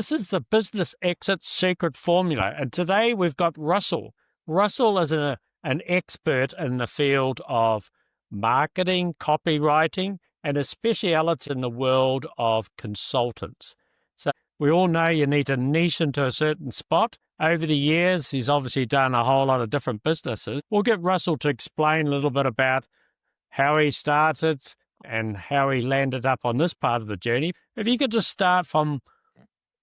This is the business exit secret formula. And today we've got Russell. Russell is an expert in the field of marketing, copywriting, and a speciality in the world of consultants. So we all know you need to niche into a certain spot. Over the years, he's obviously done a whole lot of different businesses. We'll get Russell to explain a little bit about how he started and how he landed up on this part of the journey. If you could just start from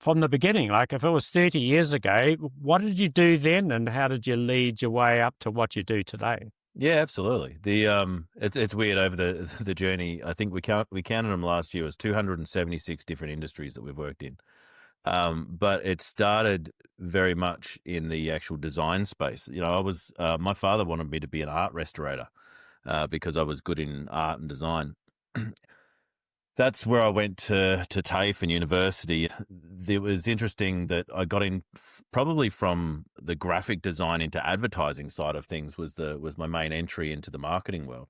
the beginning, like if it was 30 years ago, what did you do then and how did you lead your way up to what you do today? Yeah, absolutely. It's weird over the journey. I think we counted them last year as 276 different industries that we've worked in. But it started very much in the actual design space. I was my father wanted me to be an art restorator because I was good in art and design. That's where I went to TAFE and university. It was interesting that I got in probably from the graphic design into advertising side of things was my main entry into the marketing world.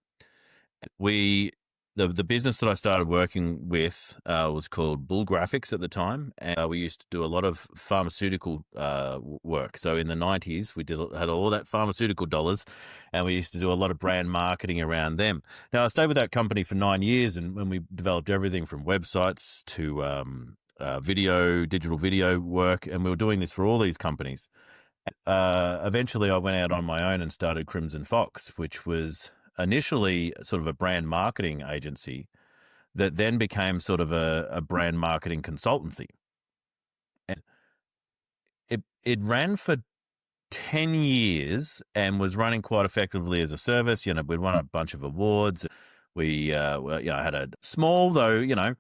The business that I started working with was called Bull Graphics at the time, and we used to do a lot of pharmaceutical work. So in the 90s, we had all that pharmaceutical dollars, and we used to do a lot of brand marketing around them. Now, I stayed with that company for 9 years, and when we developed everything from websites to digital video work, and we were doing this for all these companies. Eventually, I went out on my own and started Crimson Fox, which was initially sort of a brand marketing agency that then became sort of a brand marketing consultancy. And it ran for 10 years and was running quite effectively as a service. We'd won a bunch of awards. We had a small, though,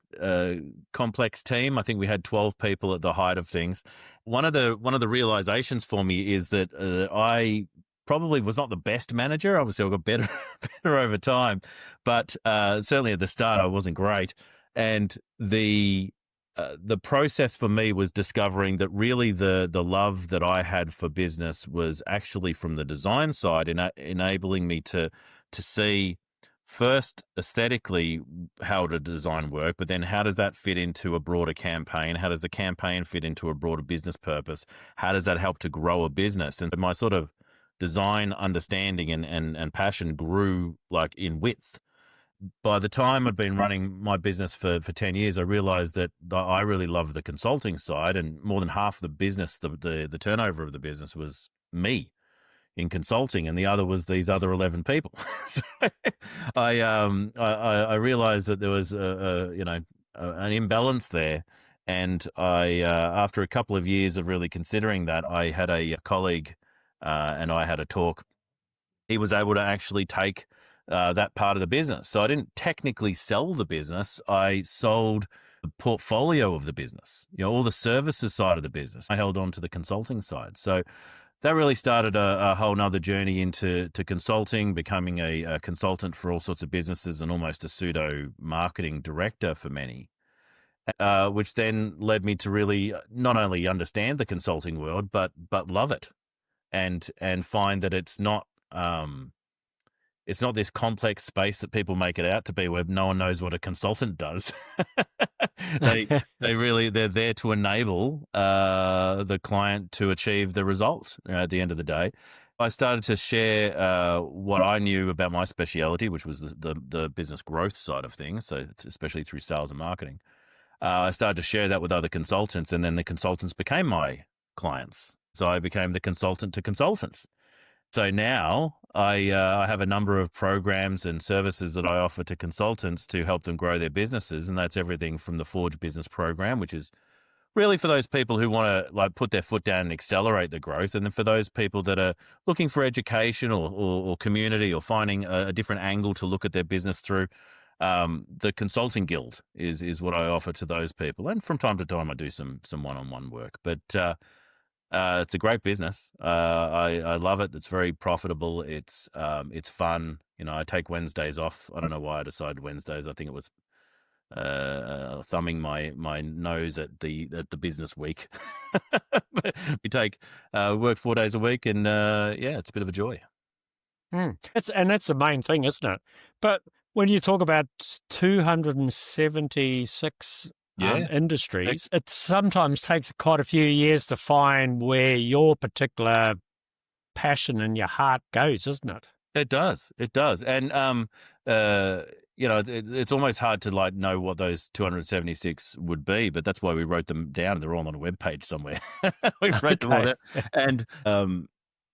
complex team. I think we had 12 people at the height of things. One of the realizations for me is that I probably was not the best manager. Obviously, I got better over time, but certainly at the start, I wasn't great. And the process for me was discovering that really the love that I had for business was actually from the design side, enabling me to see first aesthetically how to design work, but then how does that fit into a broader campaign? How does the campaign fit into a broader business purpose? How does that help to grow a business? And my sort of design understanding and passion grew like in width. By the time I'd been running my business for 10 years, I realized that I really loved the consulting side, and more than half the business, the turnover of the business was me in consulting, and the other was these other 11 people. So I realized that there was an imbalance there. And after a couple of years of really considering that, I had a colleague and I had a talk. He was able to actually take that part of the business. So I didn't technically sell the business. I sold the portfolio of the business, all the services side of the business. I held on to the consulting side. So that really started a whole nother journey into consulting, becoming a consultant for all sorts of businesses and almost a pseudo marketing director for many, which then led me to really not only understand the consulting world, but love it. And find that it's not this complex space that people make it out to be, where no one knows what a consultant does. They're there to enable the client to achieve the result at the end of the day. I started to share what I knew about my speciality, which was the business growth side of things. So especially through sales and marketing, I started to share that with other consultants, and then the consultants became my clients. So I became the consultant to consultants. So now I have a number of programs and services that I offer to consultants to help them grow their businesses. And that's everything from the Forge Business Program, which is really for those people who want to put their foot down and accelerate the growth. And then for those people that are looking for education or community or finding a different angle to look at their business through, the Consulting Guild is what I offer to those people. And from time to time, I do some one-on-one work. But it's a great business. I love it. It's very profitable. It's fun. I take Wednesdays off. I don't know why I decided Wednesdays. I think it was thumbing my nose at the business week. We work 4 days a week, and it's a bit of a joy. That's the main thing, isn't it? But when you talk about 276 Yeah. industries, it sometimes takes quite a few years to find where your particular passion and your heart goes, isn't it? It does. It does. And, uh, it's almost hard to like know what those 276 would be, but that's why we wrote them down. They're all on a web page somewhere. We wrote them all Okay. down. And,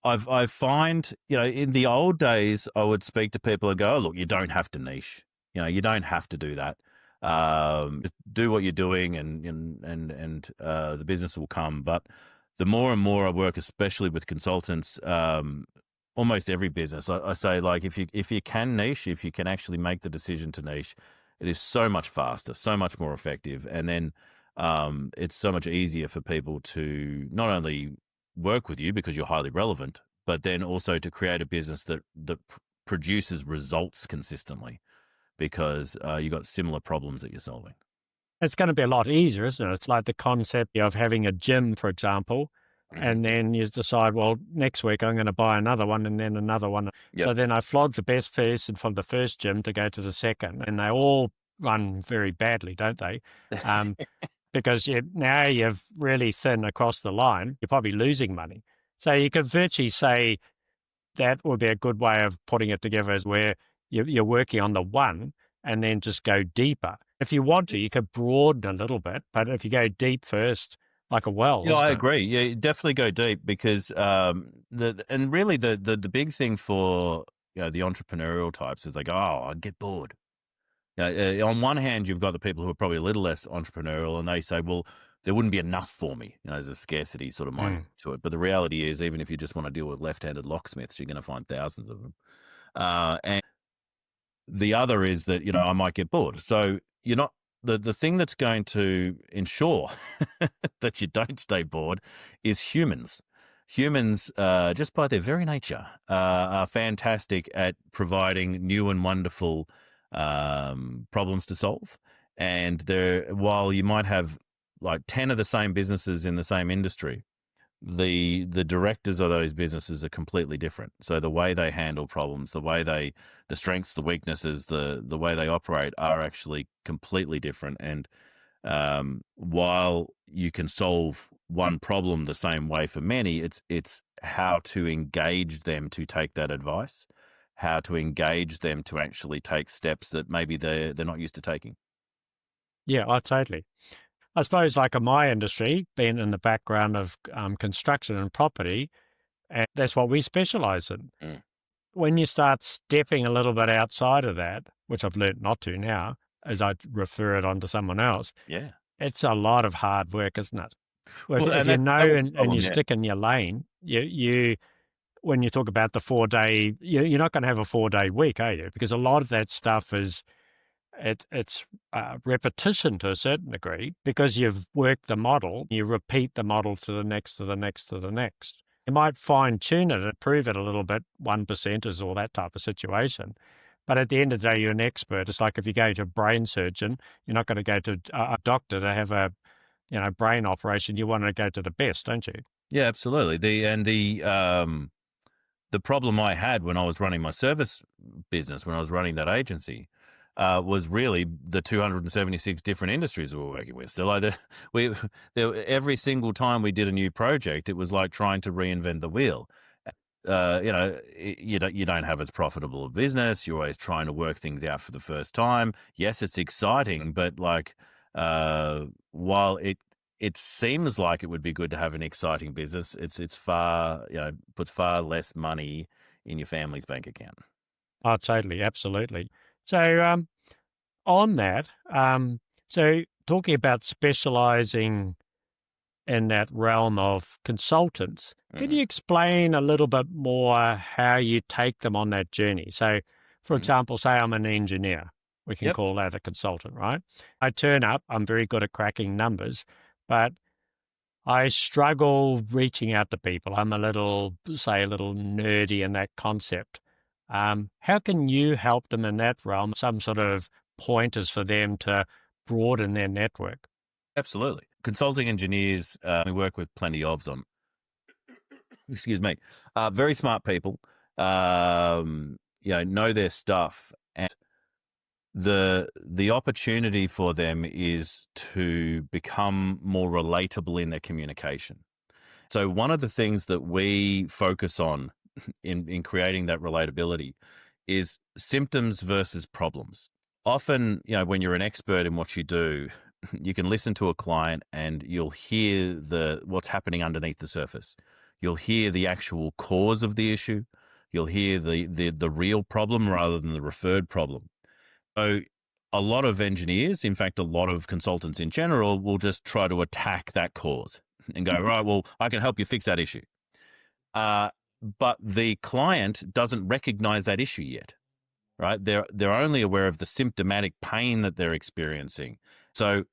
I find, in the old days, I would speak to people and go, oh, look, you don't have to niche. You don't have to do that. Just do what you're doing and the business will come. But the more and more I work, especially with consultants, almost every business, I say, like, if you can niche, if you can actually make the decision to niche, it is so much faster, so much more effective. And then it's so much easier for people to not only work with you because you're highly relevant, but then also to create a business that produces results consistently because you've got similar problems that you're solving. It's going to be a lot easier, isn't it? It's like the concept of having a gym, for example, and then you decide, well, next week I'm going to buy another one and then another one. Yep. So then I flog the best person from the first gym to go to the second, and they all run very badly, don't they? Because now you're really thin across the line. You're probably losing money. So you could virtually say that would be a good way of putting it together, is where you're working on the one and then just go deeper. If you want to, you could broaden a little bit, but if you go deep first, like a well. Yeah, I agree. Yeah, you definitely go deep because really the big thing for the entrepreneurial types is like, oh, I'd get bored. On one hand, you've got the people who are probably a little less entrepreneurial, and they say, well, there wouldn't be enough for me. There's a scarcity sort of mindset to it. But the reality is, even if you just want to deal with left-handed locksmiths, you're going to find thousands of them. And the other is that, I might get bored. So you're not, the thing that's going to ensure that you don't stay bored is humans. Humans, just by their very nature, are fantastic at providing new and wonderful problems to solve. And while you might have like 10 of the same businesses in the same industry, the directors of those businesses are completely different. So the way they handle problems, the strengths, the weaknesses, the way they operate are actually completely different. And while you can solve one problem the same way for many, it's how to engage them to take that advice, how to engage them to actually take steps that maybe they're not used to taking. Yeah, totally. I suppose, like in my industry, being in the background of construction and property, and that's what we specialize in. When you start stepping a little bit outside of that, which I've learned not to now, as I refer it on to someone else, it's a lot of hard work, isn't it? Well, if you know and you stick in your lane, you when you talk about the 4-day, you're not going to have a 4-day week, are you? Because a lot of that stuff is it's repetition to a certain degree, because you've worked the model, you repeat the model to the next, to the next, to the next. You might fine tune it, improve it a little bit, 1%ers or that type of situation. But at the end of the day, you're an expert. It's like if you go to a brain surgeon, you're not going to go to a doctor to have a brain operation. You want to go to the best, don't you? Yeah, absolutely. The problem I had when I was running my service business, when I was running that agency, was really the 276 different industries we were working with. So like every single time we did a new project, it was like trying to reinvent the wheel. You don't have as profitable a business. You're always trying to work things out for the first time. Yes, it's exciting, but like while it seems like it would be good to have an exciting business, it's far, puts far less money in your family's bank account. Oh, totally, absolutely. So on that, so talking about specializing in that realm of consultants, can you explain a little bit more how you take them on that journey? So, for example, say I'm an engineer. We can call that a consultant, right? I turn up, I'm very good at cracking numbers, but I struggle reaching out to people. I'm a little nerdy in that concept. How can you help them in that realm? Some sort of pointers for them to broaden their network? Absolutely. Consulting engineers, we work with plenty of them. Excuse me. Very smart people, know their stuff. And the opportunity for them is to become more relatable in their communication. So one of the things that we focus on in creating that relatability is symptoms versus problems. Often, when you're an expert in what you do, you can listen to a client and you'll hear what's happening underneath the surface. You'll hear the actual cause of the issue. You'll hear the real problem rather than the referred problem. So a lot of engineers, in fact, a lot of consultants in general, will just try to attack that cause and go, right, well, I can help you fix that issue. But the client doesn't recognize that issue yet, right? They're only aware of the symptomatic pain that they're experiencing. So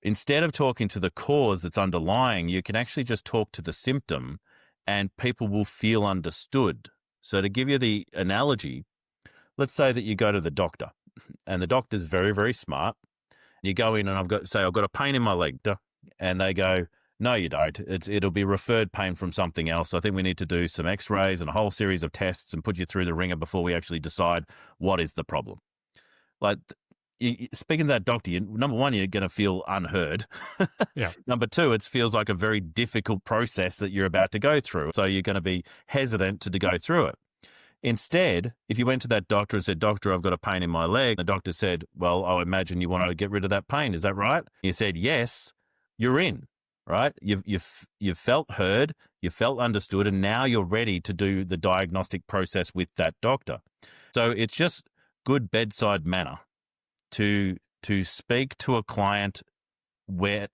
instead of talking to the cause that's underlying, you can actually just talk to the symptom and people will feel understood. So to give you the analogy, let's say that you go to the doctor and the doctor's very, very smart. You go in and I've got a pain in my leg, and they go, no, you don't. It'll be referred pain from something else. I think we need to do some x-rays and a whole series of tests and put you through the ringer before we actually decide what is the problem. Like, speaking to that doctor, number one, you're going to feel unheard. Yeah. Number two, it feels like a very difficult process that you're about to go through. So you're going to be hesitant to go through it. Instead, if you went to that doctor and said, doctor, I've got a pain in my leg, the doctor said, well, I imagine you want to get rid of that pain. Is that right? You said, yes, you're in, right? You've felt heard, you felt understood, and now you're ready to do the diagnostic process with that doctor. So it's just good bedside manner to speak to a client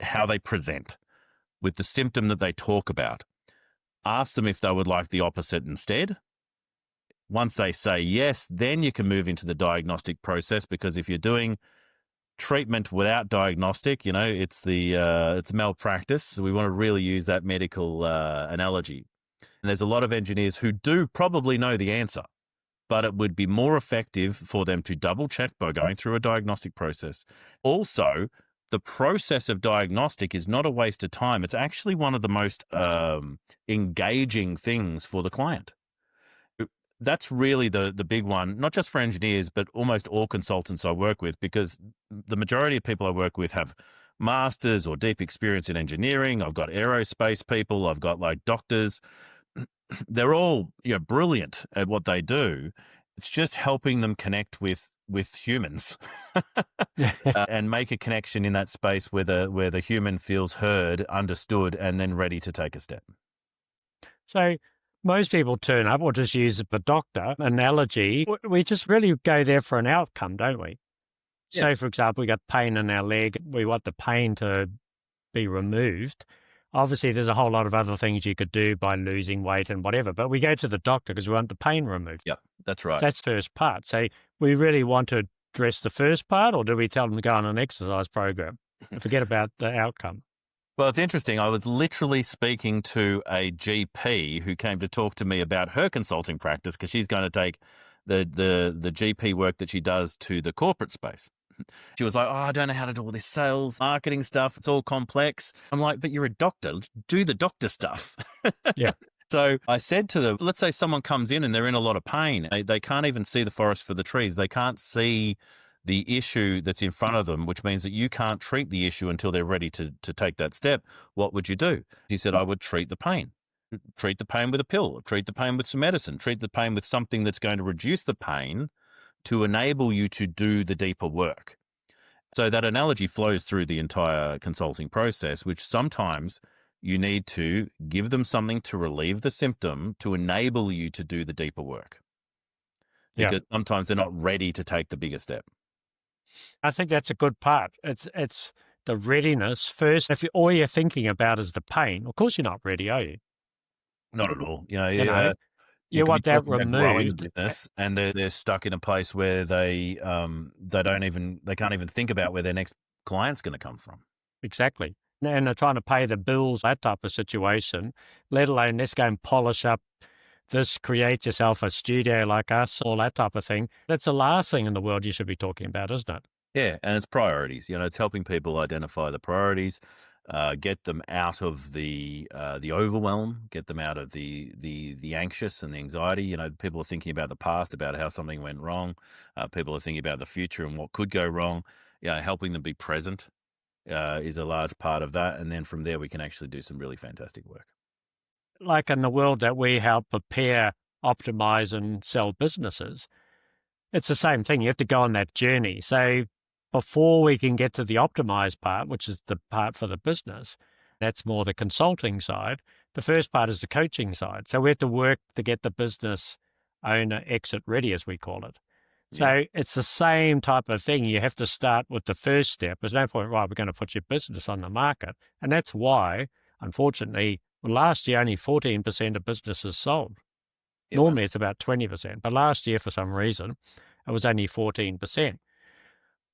how they present with the symptom that they talk about. Ask them if they would like the opposite instead. Once they say yes, then you can move into the diagnostic process, because if you're doing treatment without diagnostic, it's malpractice. So we want to really use that medical analogy. And there's a lot of engineers who do probably know the answer, but it would be more effective for them to double check by going through a diagnostic process. Also, the process of diagnostic is not a waste of time. It's actually one of the most engaging things for the client. That's really the big one, not just for engineers, but almost all consultants I work with, because the majority of people I work with have masters or deep experience in engineering. I've got aerospace people. I've got doctors. They're all brilliant at what they do. It's just helping them connect with humans and make a connection in that space where the human feels heard, understood, and then ready to take a step. So most people turn up, or just use the doctor analogy. We just really go there for an outcome, don't we? Yeah. So, for example, we got pain in our leg. We want the pain to be removed. Obviously, there's a whole lot of other things you could do by losing weight and whatever, but we go to the doctor because we want the pain removed. Yeah, that's right. That's the first part. So we really want to address the first part, or do we tell them to go on an exercise program and forget about the outcome? Well, it's interesting. I was literally speaking to a GP who came to talk to me about her consulting practice, because she's going to take the GP work that she does to the corporate space. She was like, I don't know how to do all this sales, marketing stuff. It's all complex. I'm like, but you're a doctor. Do the doctor stuff. Yeah. So I said to them, let's say someone comes in and they're in a lot of pain. They can't even see the forest for the trees. They can't see the issue that's in front of them, which means that you can't treat the issue until they're ready to take that step. What would you do? He said, I would treat the pain. Treat the pain with a pill, treat the pain with some medicine, treat the pain with something that's going to reduce the pain to enable you to do the deeper work. So that analogy flows through the entire consulting process, which sometimes you need to give them something to relieve the symptom to enable you to do the deeper work. Because sometimes they're not ready to take the bigger step. I think that's a good part. It's the readiness first. If all you're thinking about is the pain, of course you're not ready, are you? Not at all. You want that removed, business, and they're stuck in a place where they can't even think about where their next client's going to come from. Exactly, and they're trying to pay the bills, that type of situation. Let alone let's go and polish up this, create yourself a studio like us, all that type of thing. That's the last thing in the world you should be talking about, isn't it? Yeah, and it's priorities. It's helping people identify the priorities. get them out of the overwhelm, get them out of the anxious and the anxiety. You know, people are thinking about the past, about how something went wrong. People are thinking about the future and what could go wrong. You know, helping them be present is a large part of that. And then from there, we can actually do some really fantastic work. Like in the world that we help prepare, optimize, and sell businesses, it's the same thing. You have to go on that journey. So before we can get to the optimize part, which is the part for the business, that's more the consulting side. The first part is the coaching side. So we have to work to get the business owner exit ready, as we call it. So Yeah. it's the same type of thing. You have to start with the first step. There's no point, right, we're going to put your business on the market. And that's why, unfortunately, last year only 14% of businesses sold. Yeah, well, Normally it's about 20%, but last year for some reason it was only 14%.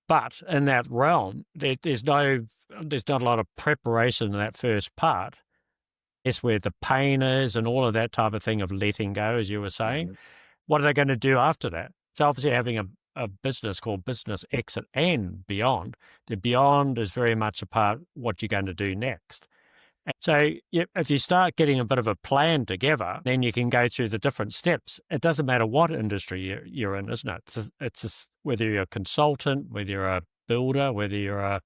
But in that realm, there's not a lot of preparation in that first part. It's where the pain is and all of that type of thing of letting go, as you were saying. yeah. What are they going to do after that? So obviously having a business called Business Exit and Beyond, the Beyond is very much a part what you're going to do next. So if you start getting a bit of a plan together, then you can go through the different steps. It doesn't matter what industry you're in, isn't it? It's just whether you're a consultant, whether you're a builder, whether you're a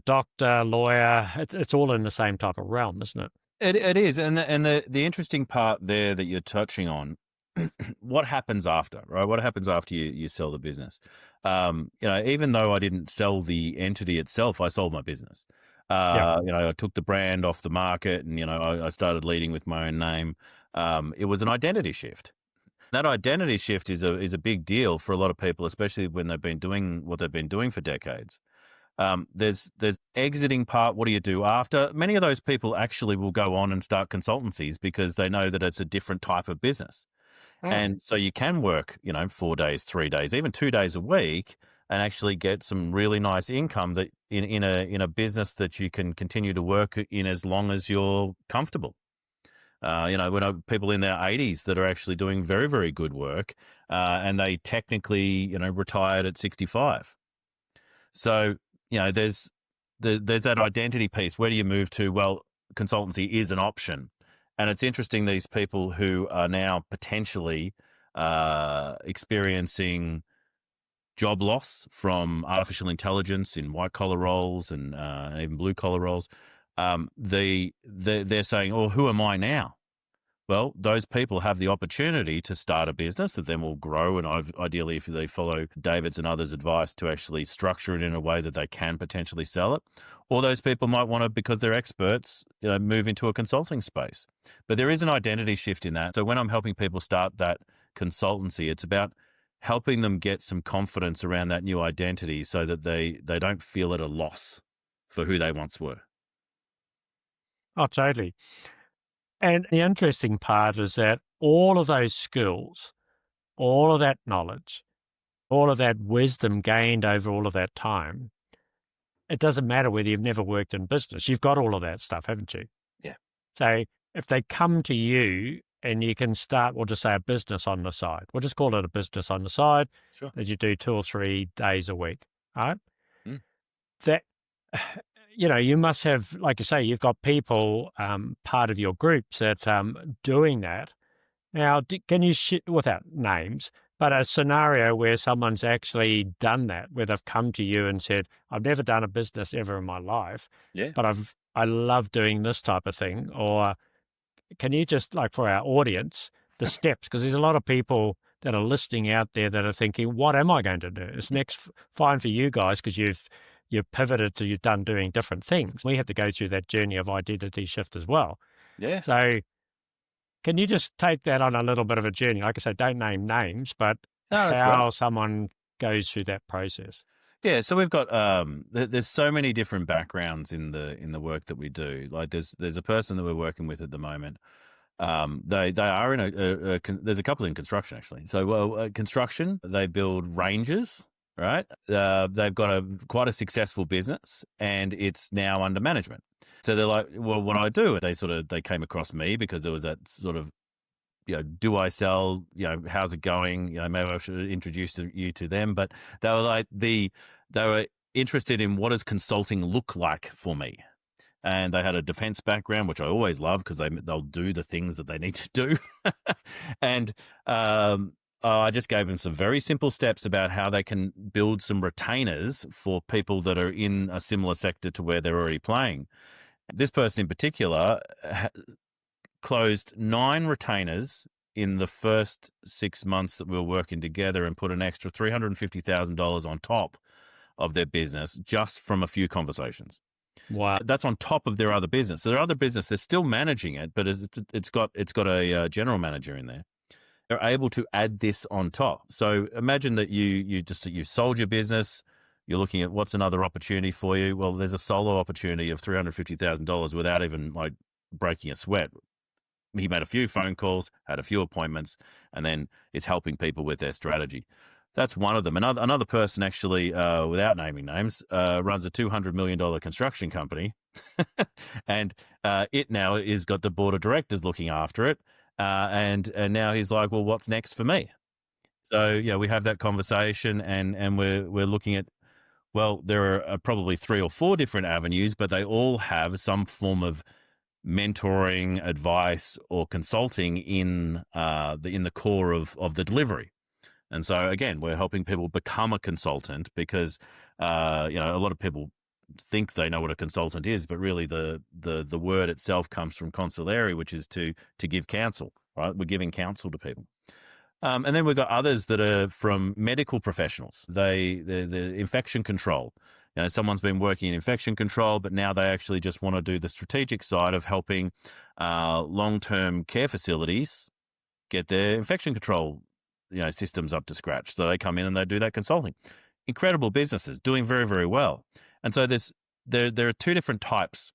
doctor, lawyer, it's all in the same type of realm, isn't it? It is, and the interesting part there that you're touching on, what happens after, right? What happens after you sell the business? You know, even though I didn't sell the entity itself, I sold my business. Yeah. You know, I took the brand off the market, and you know, I started leading with my own name. It was an identity shift. That identity shift is a big deal for a lot of people, especially when they've been doing what they've been doing for decades. There's exiting part. What do you do after? Many of those people actually will go on and start consultancies because they know that it's a different type of business. And so you can work, you know, 4 days, 3 days, even 2 days a week, and actually get some really nice income that in a business that you can continue to work in as long as you're comfortable. You know, when people in their 80s that are actually doing very, very good work, and they technically, you know, retired at 65. So, you know, there's that identity piece. Where do you move to? Well, consultancy is an option. And it's interesting, these people who are now potentially experiencing job loss from artificial intelligence in white collar roles and even blue collar roles, they're saying, "Oh, who am I now?" Well, those people have the opportunity to start a business that then will grow, and ideally, if they follow David's and others' advice, to actually structure it in a way that they can potentially sell it. Or those people might want to, because they're experts, you know, move into a consulting space. But there is an identity shift in that. So when I'm helping people start that consultancy, it's about helping them get some confidence around that new identity so that they don't feel at a loss for who they once were. Oh, totally. And the interesting part is that all of those skills, all of that knowledge, all of that wisdom gained over all of that time, it doesn't matter whether you've never worked in business. You've got all of that stuff, haven't you? Yeah. So if they come to you and you can start, we'll just say a business on the side. We'll just call it a business on the side Sure. that you do 2 or 3 days a week, right? Mm. That, you know, you must have, like you say, you've got people, part of your groups that doing that. Now, can you, without names, but a scenario where someone's actually done that, where they've come to you and said, I've never done a business ever in my life, Yeah. but I love doing this type of thing. Or can you just, like, for our audience, the steps, because there's a lot of people that are listening out there that are thinking, what am I going to do? It's next fine for you guys because you've pivoted to, you've done doing different things. We have to go through that journey of identity shift as well. Yeah. So can you just take that on a little bit of a journey? Like I said, don't name names, but No, that's how great. someone goes through that process. Yeah, so we've got there's so many different backgrounds in the work that we do. Like there's a person that we're working with at the moment. They are in there's a couple in construction actually. So construction, they build ranges, right? They've got quite a successful business, and it's now under management. So they're like, well, what do I do? They came across me because there was that sort of, you know, do I sell? You know, how's it going? You know, maybe I should introduce you to them. But they were like they were interested in what does consulting look like for me. And they had a defense background, which I always love because they'll do the things that they need to do. And I just gave them some very simple steps about how they can build some retainers for people that are in a similar sector to where they're already playing. This person in particular closed 9 retainers in the first 6 months that we were working together and put an extra $350,000 on top of their business just from a few conversations. Wow. That's on top of their other business. So their other business, they're still managing it, but it's got a general manager in there. They're able to add this on top. So imagine that you sold your business. You're looking at what's another opportunity for you. Well, there's a solo opportunity of $350,000 without even like breaking a sweat. He made a few phone calls, had a few appointments, and then is helping people with their strategy. That's one of them. Another person, actually, without naming names, runs a $200 million construction company, and it now is got the board of directors looking after it, and now he's like, well, what's next for me? So yeah, we have that conversation, and we're looking at, well, there are probably 3 or 4 different avenues, but they all have some form of mentoring, advice, or consulting in the core of the delivery. And so again, we're helping people become a consultant because a lot of people think they know what a consultant is, but really the word itself comes from consulere, which is to give counsel. Right, we're giving counsel to people. And then we've got others that are from medical professionals. The infection control. Someone's been working in infection control, but now they actually just want to do the strategic side of helping long-term care facilities get their infection control systems up to scratch. So they come in and they do that consulting. Incredible businesses doing very, very well. And so there are 2 different types.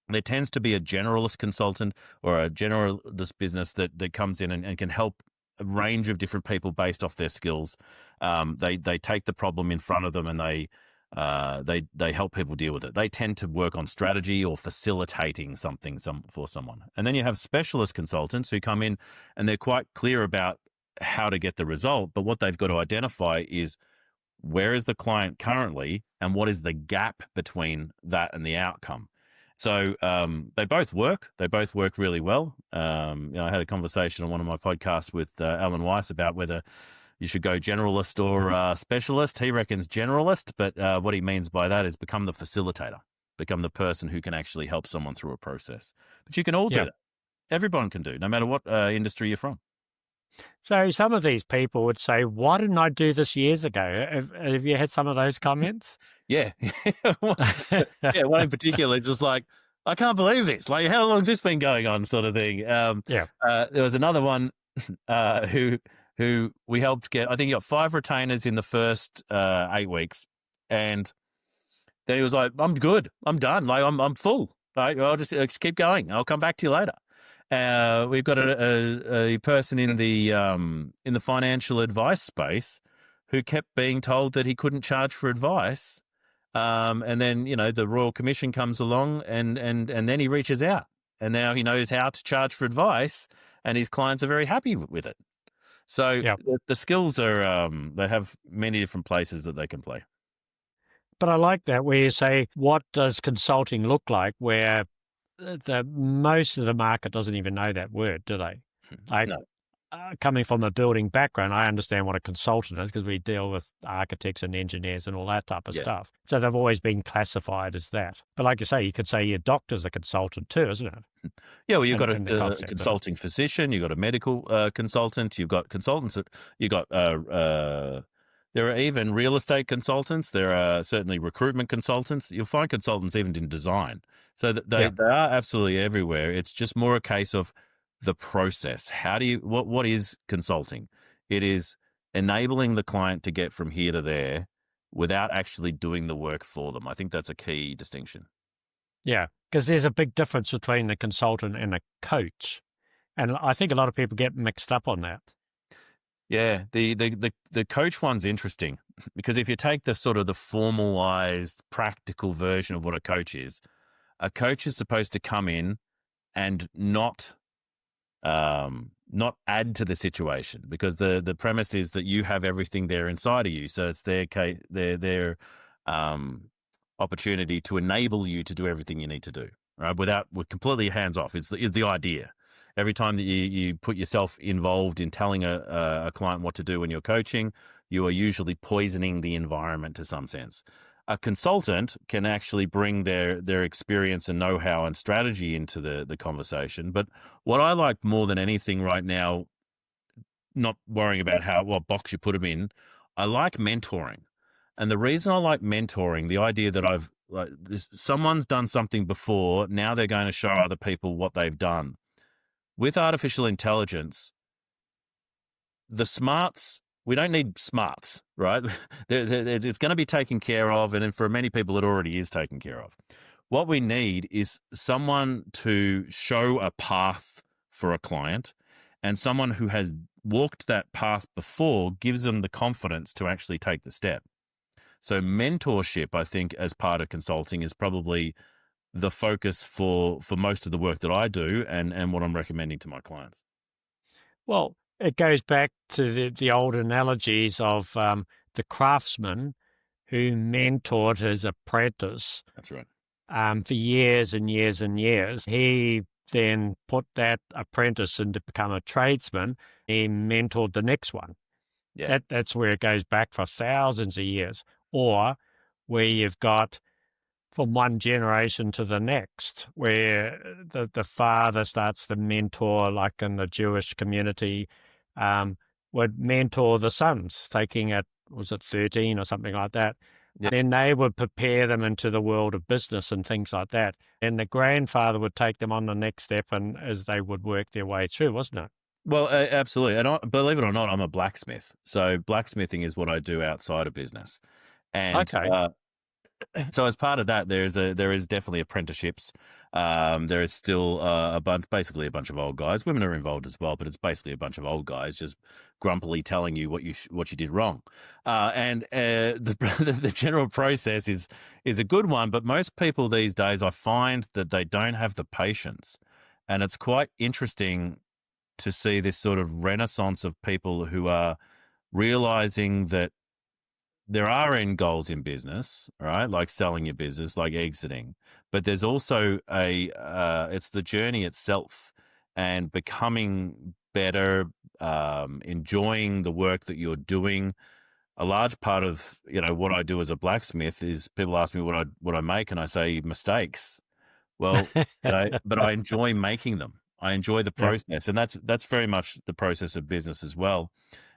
There tends to be a generalist consultant or a generalist business that comes in and can help a range of different people based off their skills. They take the problem in front of them and they help people deal with it. They tend to work on strategy or facilitating something for someone. And then you have specialist consultants who come in and they're quite clear about how to get the result, but what they've got to identify is where is the client currently and what is the gap between that and the outcome. So they both work. They both work really well. I had a conversation on one of my podcasts with Alan Weiss about whether you should go generalist or specialist. He reckons generalist, but what he means by that is become the facilitator, become the person who can actually help someone through a process. But you can all do that. Everyone can do, no matter what industry you're from. So some of these people would say, why didn't I do this years ago? Have you had some of those comments? Yeah. One in particular, just like, I can't believe this. Like, how long has this been going on, sort of thing? There was another one who we helped get, I think he got 5 retainers in the first 8 weeks. And then he was like, I'm good. I'm done. Like, I'm full. Like, I'll just keep going. I'll come back to you later. We've got a person in the financial advice space who kept being told that he couldn't charge for advice. And then, the Royal Commission comes along and then he reaches out and now he knows how to charge for advice and his clients are very happy with it. So the skills are, they have many different places that they can play. But I like that where you say, what does consulting look like, where most of the market doesn't even know that word, do they? No. Coming from a building background, I understand what a consultant is because we deal with architects and engineers and all that type of stuff. So they've always been classified as that. But like you say, you could say your doctor's a consultant too, isn't it? Yeah, well, you've got a consulting physician, you've got a medical consultant, you've got consultants, you've got there are even real estate consultants. There are certainly recruitment consultants. You'll find consultants even in design. So they are absolutely everywhere. It's just more a case of the process. What is consulting? It is enabling the client to get from here to there without actually doing the work for them. I think that's a key distinction. Yeah, because there's a big difference between the consultant and a coach. And I think a lot of people get mixed up on that. Yeah, the coach one's interesting because if you take the sort of the formalized, practical version of what a coach is supposed to come in and not add to the situation because the premise is that you have everything there inside of you. So it's their opportunity to enable you to do everything you need to do, right? With completely hands off is the idea. Every time that you put yourself involved in telling a client what to do when you're coaching, you are usually poisoning the environment to some sense. A consultant can actually bring their experience and know-how and strategy into the conversation. But what I like more than anything right now, not worrying about what box you put them in, I like mentoring. And the reason I like mentoring, the idea that someone's done something before, now they're going to show other people what they've done. With artificial intelligence, the smarts, we don't need smarts, right? It's going to be taken care of. And for many people, it already is taken care of. What we need is someone to show a path for a client, and someone who has walked that path before gives them the confidence to actually take the step. So mentorship, I think, as part of consulting is probably the focus for most of the work that I do and what I'm recommending to my clients. Well, it goes back to the old analogies of the craftsman who mentored his apprentice. That's right. For years and years and years. He then put that apprentice in to become a tradesman. He mentored the next one. Yeah. That's where it goes back for thousands of years. Or where you've got from one generation to the next, where the father starts to mentor, like in the Jewish community, would mentor the sons, taking it, was it 13 or something like that? Yeah. Then they would prepare them into the world of business and things like that. And the grandfather would take them on the next step and as they would work their way through, wasn't it? Well, absolutely. And believe it or not, I'm a blacksmith. So blacksmithing is what I do outside of business. And Okay. so as part of that, there is definitely apprenticeships. There is still basically a bunch of old guys. Women are involved as well, but it's basically a bunch of old guys just grumpily telling you what you did wrong. The general process is a good one, but most people these days, I find that they don't have the patience, and it's quite interesting to see this sort of renaissance of people who are realizing that there are end goals in business, right? Like selling your business, like exiting, but there's also it's the journey itself and becoming better, enjoying the work that you're doing. A large part of, what I do as a blacksmith is people ask me what I make, and I say mistakes. Well, but I enjoy making them. I enjoy the process, and that's very much the process of business as well.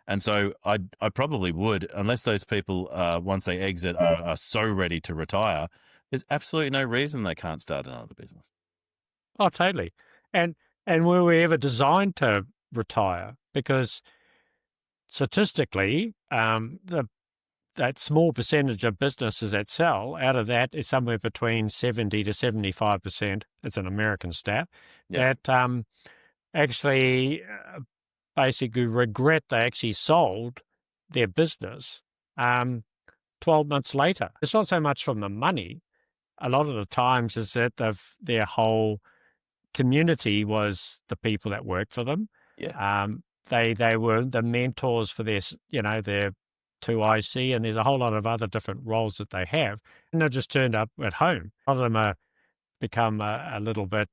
And so I probably would, unless those people, once they exit, are so ready to retire, there's absolutely no reason they can't start another business. Oh, totally. And were we ever designed to retire? Because statistically, that small percentage of businesses that sell, out of that, it's somewhere between 70 to 75%. It's an American stat that actually basically regret they actually sold their business 12 months later. It's not so much from the money. A lot of the times is that their whole community was the people that worked for them. Yeah. They were the mentors for their 2IC, and there's a whole lot of other different roles that they have. And they just turned up at home. A lot of them are become a little bit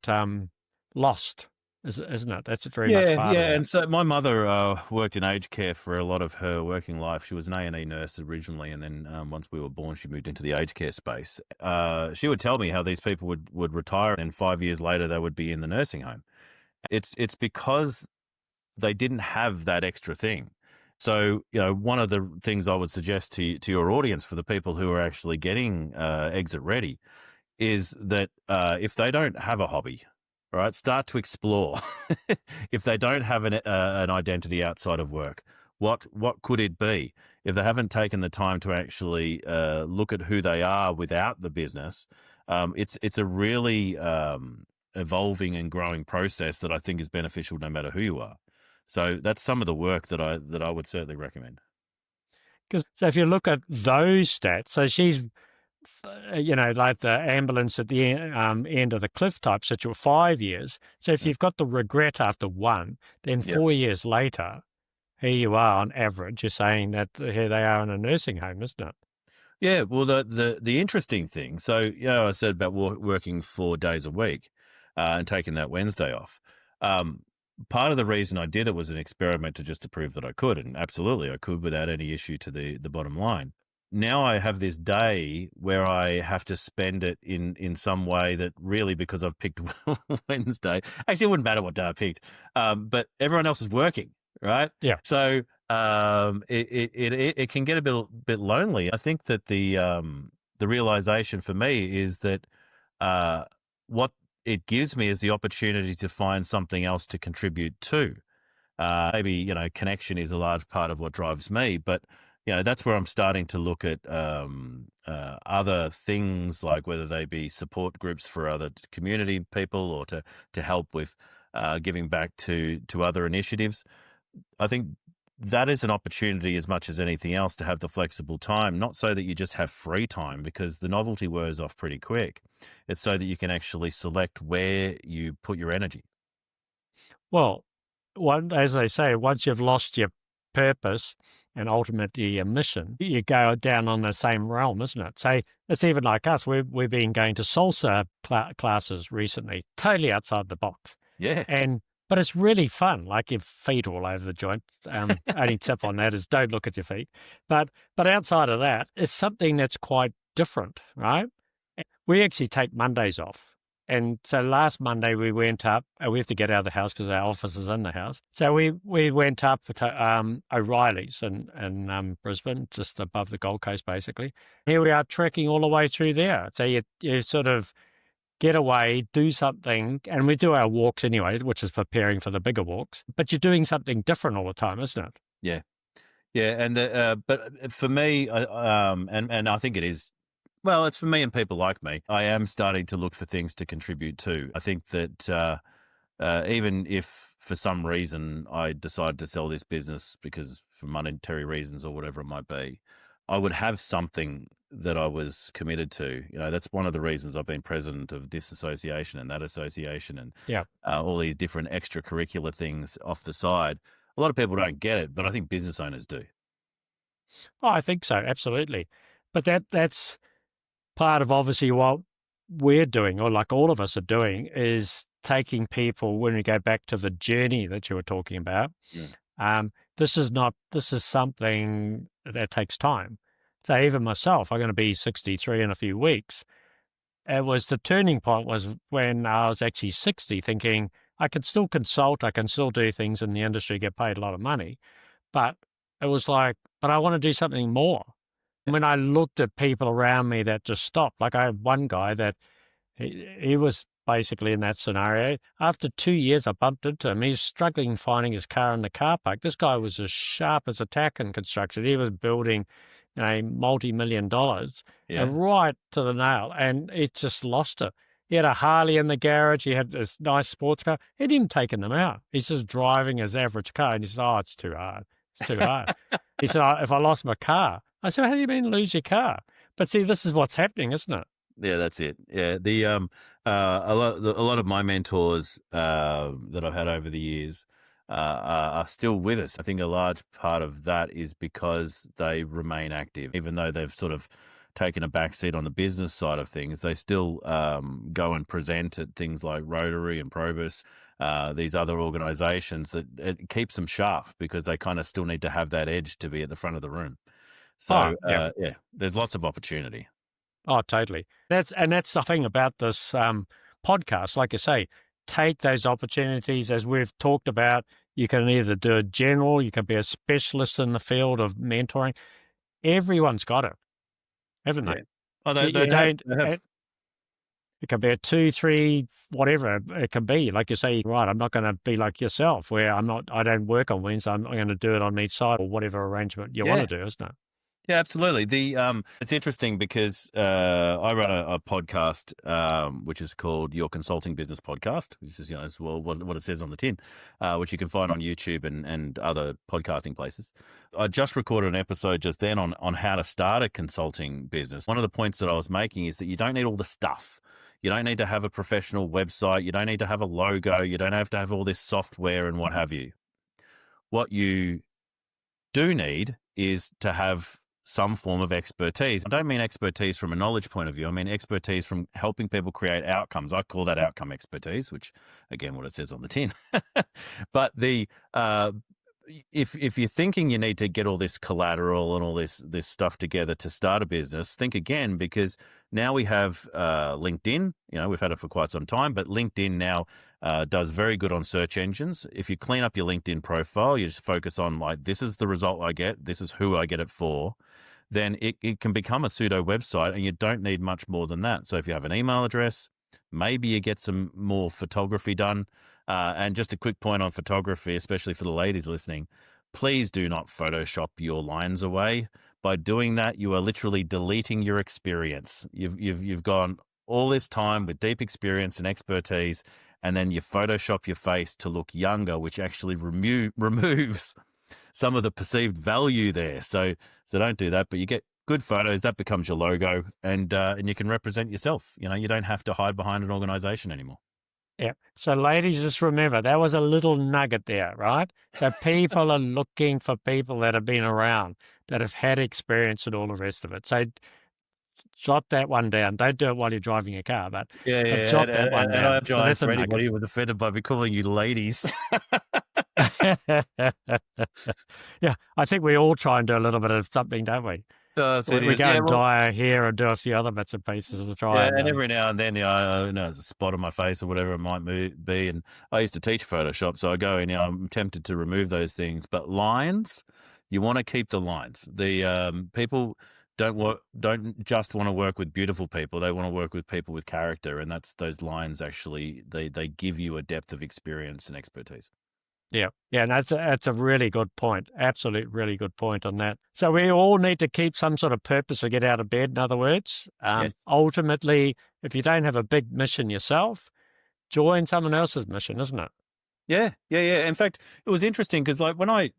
lost. Isn't it? That's very much part of it. And so my mother worked in aged care for a lot of her working life. She was an A&E nurse originally, and then once we were born, she moved into the aged care space. She would tell me how these people would retire, and 5 years later they would be in the nursing home. It's because they didn't have that extra thing. So, one of the things I would suggest to your audience, for the people who are actually getting exit ready, is that if they don't have a hobby, all right, start to explore. If they don't have an identity outside of work, what could it be? If they haven't taken the time to actually look at who they are without the business, it's a really evolving and growing process that I think is beneficial no matter who you are. So that's some of the work that I would certainly recommend. So if you look at those stats, so she's like the ambulance at the end of the cliff type situation, 5 years. So if you've got the regret after one, then 4 years later, here you are on average, you're saying that here they are in a nursing home, isn't it? Yeah, well, the interesting thing. So, I said about working 4 days a week and taking that Wednesday off. Um, Part of the reason I did it was an experiment to prove that I could, and absolutely I could without any issue to the bottom line. Now I have this day where I have to spend it in some way that really, because I've picked Wednesday. Actually, it wouldn't matter what day I picked, but everyone else is working, right? Yeah. So it can get a bit lonely. I think that the realization for me is that what it gives me is the opportunity to find something else to contribute to. Maybe connection is a large part of what drives me, but that's where I'm starting to look at other things, like whether they be support groups for other community people or to help with giving back to other initiatives. I think that is an opportunity as much as anything else to have the flexible time, not so that you just have free time because the novelty wears off pretty quick. It's so that you can actually select where you put your energy. Well, as they say, once you've lost your purpose and ultimately your mission, you go down on the same realm, isn't it? So it's even like us. We've been going to salsa classes recently, totally outside the box. Yeah. But it's really fun. Like your feet all over the joint. Only tip on that is don't look at your feet. But outside of that, it's something that's quite different, right? We actually take Mondays off. And so last Monday we went up, we have to get out of the house because our office is in the house. So we went up to O'Reilly's in Brisbane, just above the Gold Coast, basically. Here we are trekking all the way through there. So you sort of get away, do something, and we do our walks anyway, which is preparing for the bigger walks. But you're doing something different all the time, isn't it? Yeah. Yeah. And, but for me, and I think it is, well, it's for me and people like me. I am starting to look for things to contribute to. I think that even if for some reason I decide to sell this business because for monetary reasons or whatever it might be, I would have something that I was committed to. That's one of the reasons I've been president of this association and that association and Yeah. all these different extracurricular things off the side. A lot of people don't get it, but I think business owners do. Oh, I think so, absolutely. But that's part of obviously what we're doing, or like all of us are doing, is taking people, when we go back to the journey that you were talking about, this is something that takes time. So even myself, I'm going to be 63 in a few weeks. The turning point was when I was actually 60, thinking I can still consult, I can still do things in the industry, get paid a lot of money. But it was like, but I want to do something more. When I looked at people around me that just stopped, like I had one guy that he was basically in that scenario. After 2 years, I bumped into him. He was struggling finding his car in the car park. This guy was as sharp as a tack in construction. He was building, multi-million dollars, and right to the nail, and he just lost it. He had a Harley in the garage. He had this nice sports car. He didn't taken them out. He's just driving his average car, and he said, "Oh, it's too hard. It's too hard." He said, "If I lost my car," I said, "How do you mean lose your car?" But see, this is what's happening, isn't it? Yeah, that's it. Yeah, a lot of my mentors that I've had over the years are still with us. I think a large part of that is because they remain active, even though they've sort of taken a backseat on the business side of things. They still go and present at things like Rotary and Probus, these other organisations. That it keeps them sharp because they kind of still need to have that edge to be at the front of the room. So there's lots of opportunity. Oh, totally. That's the thing about this podcast. Like I say, take those opportunities, as we've talked about. You can either do a general, you can be a specialist in the field of mentoring. Everyone's got it, haven't they? Oh, they have. It can be a 2, 3, whatever it can be. Like you say, right, I'm not going to be like yourself, where I don't work on Wednesday. I'm going to do it on each side, or whatever arrangement you want to do, isn't it? Yeah, absolutely. It's interesting because I run a podcast which is called Your Consulting Business Podcast, which is as well what it says on the tin, which you can find on YouTube and other podcasting places. I just recorded an episode just then on how to start a consulting business. One of the points that I was making is that you don't need all the stuff. You don't need to have a professional website. You don't need to have a logo. You don't have to have all this software and what have you. What you do need is to have some form of expertise. I don't mean expertise from a knowledge point of view. I mean expertise from helping people create outcomes. I call that outcome expertise, which again, what it says on the tin. But if you're thinking you need to get all this collateral and all this stuff together to start a business, think again, because now we have LinkedIn. We've had it for quite some time, but LinkedIn now does very good on search engines. If you clean up your LinkedIn profile, you just focus on like, this is the result I get, this is who I get it for, then it can become a pseudo website, and you don't need much more than that. So if you have an email address, maybe you get some more photography done. And just a quick point on photography, especially for the ladies listening, please do not Photoshop your lines away. By doing that, you are literally deleting your experience. You've gone all this time with deep experience and expertise, and then you Photoshop your face to look younger, which actually removes some of the perceived value there. So don't do that, but you get good photos, that becomes your logo, and you can represent yourself. You don't have to hide behind an organization anymore. Yeah. So ladies, just remember, that was a little nugget there, right? So people are looking for people that have been around, that have had experience and all the rest of it. So jot that one down. Don't do it while you're driving a car, but jot that one down. And I apologize so for anybody who was offended by me calling you ladies. Yeah, I think we all try and do a little bit of something, don't we? We go and dye our hair and do a few other bits and pieces to try. And every now and then, there's a spot on my face or whatever it might be. And I used to teach Photoshop, so I go and I'm tempted to remove those things. But lines, you want to keep the lines. The people don't just want to work with beautiful people. They want to work with people with character, and that's those lines. Actually, they give you a depth of experience and expertise. Yeah, and that's a really good point. Absolute, really good point on that. So we all need to keep some sort of purpose to get out of bed. In other words, Yes. Ultimately, if you don't have a big mission yourself, join someone else's mission, isn't it? Yeah. In fact, it was interesting because, like, when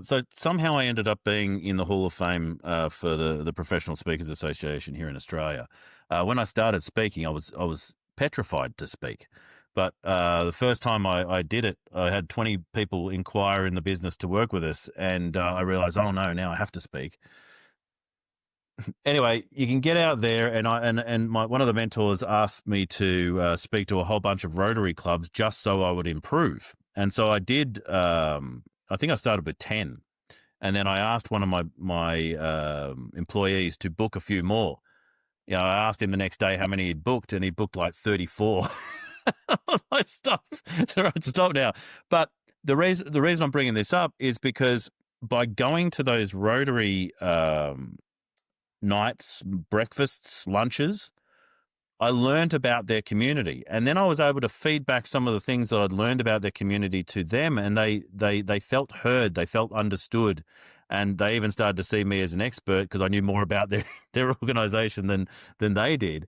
so somehow I ended up being in the Hall of Fame for the Professional Speakers Association here in Australia. When I started speaking, I was petrified to speak. But the first time I did it, I had 20 people inquire in the business to work with us, and I realized, oh no, now I have to speak. Anyway, you can get out there, and one of the mentors asked me to speak to a whole bunch of Rotary clubs just so I would improve. And so I did. I think I started with 10, and then I asked one of my employees to book a few more. I asked him the next day how many he'd booked, and he booked like 34. I was like, stop now. But the reason I'm bringing this up is because by going to those Rotary nights, breakfasts, lunches, I learned about their community, and then I was able to feed back some of the things that I'd learned about their community to them, and they felt heard, they felt understood, and they even started to see me as an expert because I knew more about their organization than they did.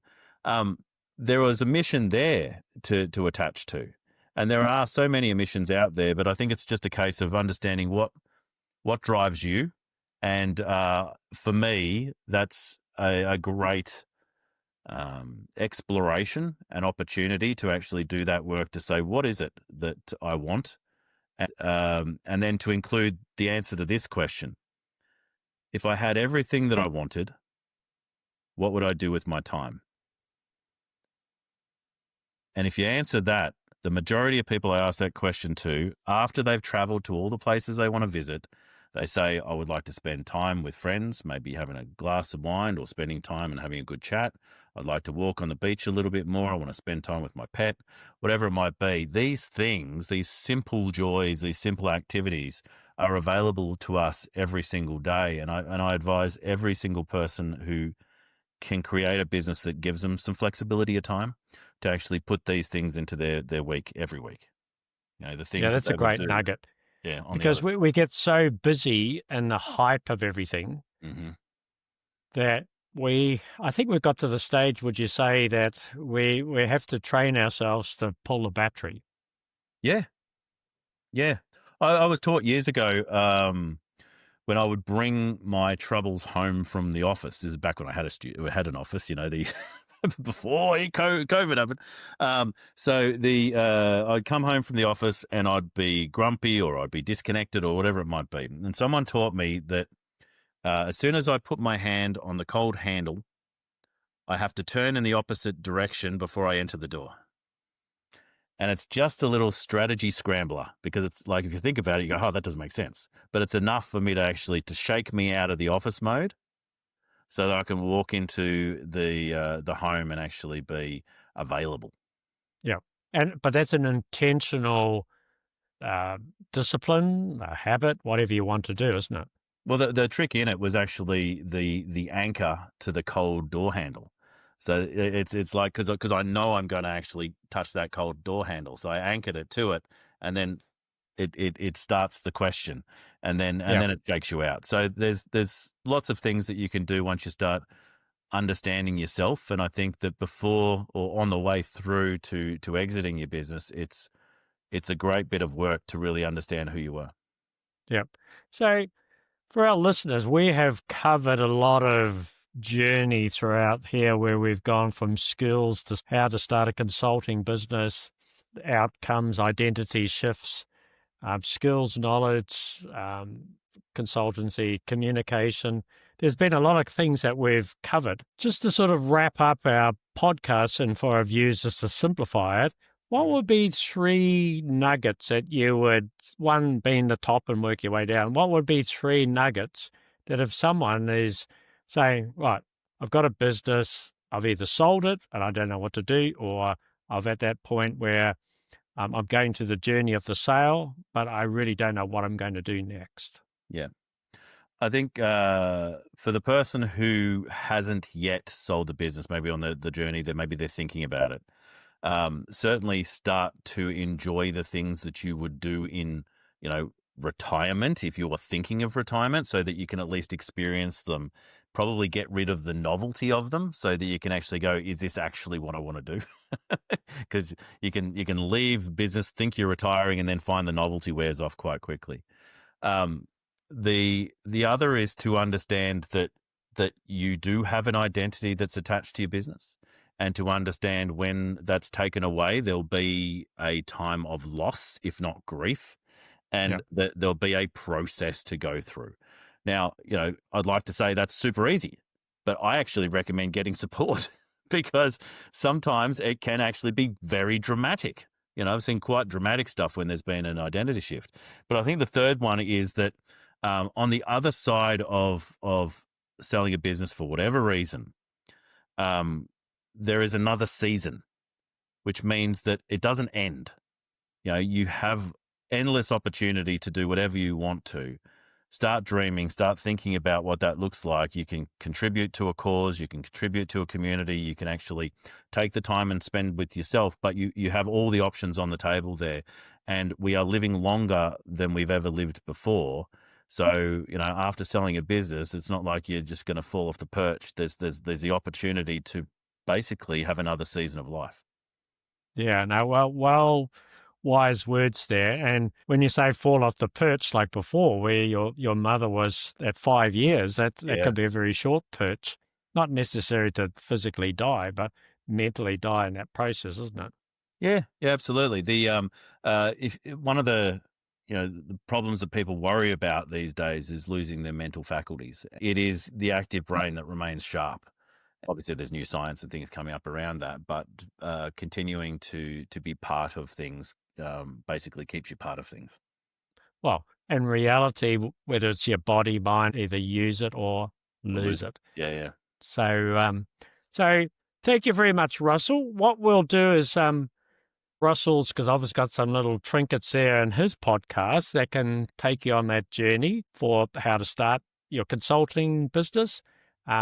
There was a mission there to attach to, and there are so many missions out there, but I think it's just a case of understanding what drives you. And for me, that's a great exploration and opportunity to actually do that work, to say, what is it that I want? And then to include the answer to this question. If I had everything that I wanted, what would I do with my time? And if you answer that, the majority of people I ask that question to, after they've traveled to all the places they want to visit, they say, I would like to spend time with friends, maybe having a glass of wine or spending time and having a good chat. I'd like to walk on the beach a little bit more. I want to spend time with my pet, whatever it might be. These things, these simple joys, these simple activities are available to us every single day. And I advise every single person who can create a business that gives them some flexibility of time to actually put these things into their week every week. The things. Yeah, that's a great nugget. Yeah, because we get so busy in the hype of everything that I think we've got to the stage, would you say, that we have to train ourselves to pull the battery? Yeah. I was taught years ago when I would bring my troubles home from the office. This is back when I had an office, before COVID happened. So I'd come home from the office and I'd be grumpy or I'd be disconnected or whatever it might be. And someone taught me that As soon as I put my hand on the cold handle, I have to turn in the opposite direction before I enter the door. And it's just a little strategy scrambler, because it's like, if you think about it, you go, oh, that doesn't make sense. But it's enough for me to shake me out of the office mode so that I can walk into the home and actually be available. Yeah. But that's an intentional discipline, a habit, whatever you want to do, isn't it? Well, the trick in it was actually the anchor to the cold door handle. So it's like, because I know I'm going to actually touch that cold door handle, so I anchored it to it, and then it starts the question, and then it shakes you out. So there's lots of things that you can do once you start understanding yourself, and I think that before or on the way through to exiting your business, it's a great bit of work to really understand who you are. Yep. So for our listeners, we have covered a lot of journey throughout here, where we've gone from skills to how to start a consulting business, outcomes, identity shifts, skills, knowledge, consultancy, communication. There's been a lot of things that we've covered. Just to sort of wrap up our podcast and for our viewers, just to simplify it, what would be 3 nuggets that you would, one being the top and work your way down, what would be 3 nuggets that if someone is saying, right, I've got a business, I've either sold it and I don't know what to do, or I've at that point where I'm going through the journey of the sale, but I really don't know what I'm going to do next. Yeah. I think for the person who hasn't yet sold the business, maybe on the journey, that maybe they're thinking about it, certainly start to enjoy the things that you would do in, retirement, if you were thinking of retirement, so that you can at least experience them. Probably get rid of the novelty of them so that you can actually go, is this actually what I want to do? Because you can leave business, think you're retiring, and then find the novelty wears off quite quickly. The other is to understand that you do have an identity that's attached to your business, and to understand when that's taken away, there'll be a time of loss, if not grief, and that there'll be a process to go through. Now, I'd like to say that's super easy, but I actually recommend getting support because sometimes it can actually be very dramatic. I've seen quite dramatic stuff when there's been an identity shift. But I think the third one is that on the other side of selling a business for whatever reason, there is another season, which means that it doesn't end. You have endless opportunity to do whatever you want to. Start dreaming, start thinking about what that looks like. You can contribute to a cause, you can contribute to a community, you can actually take the time and spend with yourself, but you have all the options on the table there. And we are living longer than we've ever lived before. So, after selling a business, it's not like you're just going to fall off the perch. There's the opportunity to basically have another season of life. Yeah, no, well, wise words there. And when you say fall off the perch, like before, where your mother was at 5 years, that could be a very short perch. Not necessary to physically die, but mentally die in that process, isn't it? Yeah, absolutely. The if one of the the problems that people worry about these days is losing their mental faculties. It is the active brain that remains sharp. Obviously, there's new science and things coming up around that, but continuing to be part of things basically keeps you part of things. Well, in reality, whether it's your body, mind, either use it or lose it. Yeah. So thank you very much, Russell. What we'll do is Russell's, because I've got some little trinkets there in his podcast that can take you on that journey for how to start your consulting business.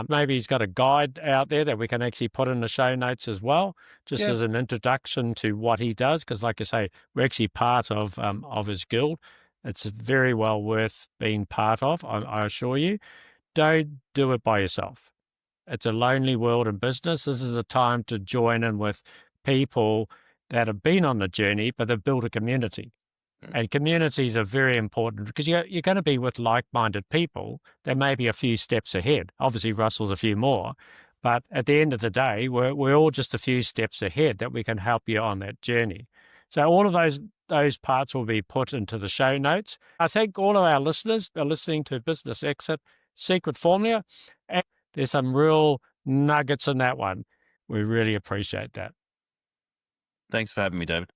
Maybe he's got a guide out there that we can actually put in the show notes as well, just as an introduction to what he does. Because like I say, we're actually part of his guild. It's very well worth being part of, I assure you. Don't do it by yourself. It's a lonely world in business. This is a time to join in with people that have been on the journey, but they've built a community. And communities are very important because you're going to be with like-minded people that may be a few steps ahead. Obviously, Russell's a few more, but at the end of the day, we're all just a few steps ahead that we can help you on that journey. So all of those parts will be put into the show notes. I think all of our listeners are listening to Business Exit. secret formula. And there's some real nuggets in that one. We really appreciate that. Thanks for having me, David.